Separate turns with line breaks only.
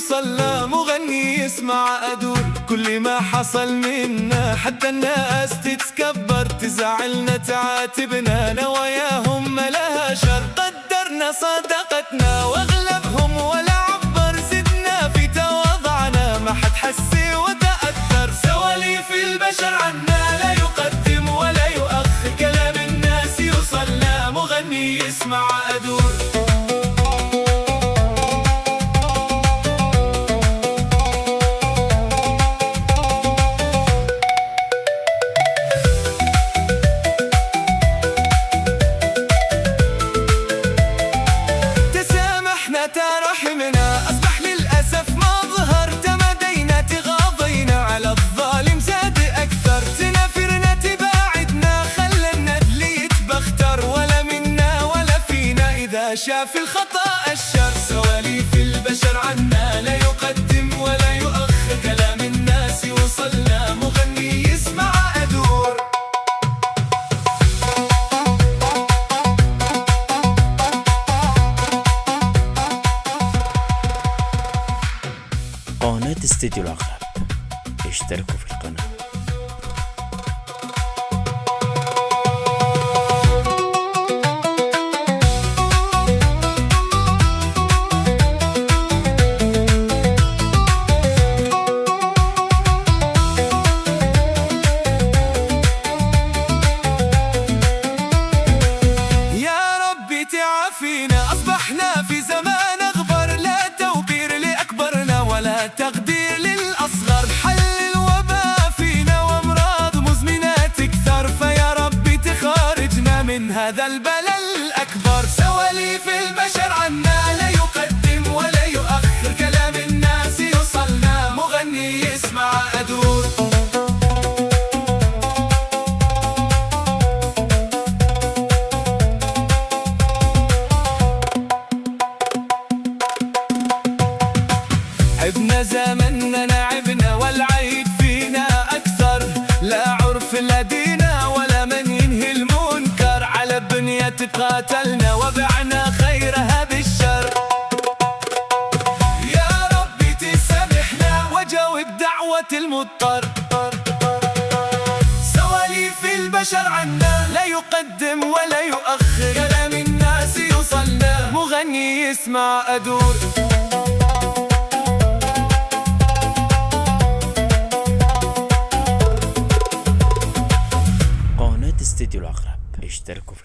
يوصلنا، مغني يسمع أدور كل ما حصل منا، حتى الناس تتكبر تزعلنا تعاتبنا، نواياهم ما لها شر، قدرنا صداقتنا واغلبهم ولا عبر، زدنا في تواضعنا ما حد حسي وتأثر، سواليف البشر عنا لا يقدم ولا يؤخر، كلام الناس يوصلنا، مغني يسمع أدور. تراحمنا أصبح للأسف مظهر، تمادينا تغاضينا على الظالم زاد أكثر، تنافرنا تباعدنا خلى الندل يتبختر، ولا منا ولا فينا إذا شاف الخطأ الشر، سواليف البشر عنا لا يقدم ولا يؤخر، كلام الناس يوصلنا، مغني يسمع أدور.
قناة استديو العقرب، اشتركوا في القناة.
يا ربي تعافينا، أصبحنا في زمان أغبر، لا توقير لأكبرنا ولا تقدير للأصغر، حل الوباء فينا وأمراض مزمنة تكثر، فيا ربي تخارجنا من هذا البلاء الأكبر، سواليف البشر عنا لا يقدم ولا يؤخر، كلام الناس يوصلنا، مغني يسمع أدور. عبنا زمننا نعبنا والعيد فينا أكثر، لا عرف لا دينا ولا من ينهي المنكر، على الدنيا تقاتلنا وبعنا خيرها بالشر، يا ربي تسامحنا وجاوب دعوة المضطر، سواليف البشر عنا لا يقدم ولا يؤخر، كلام الناس يوصلنا، مغني يسمع أدور.
قناة استديو العقرب، اشتركوا في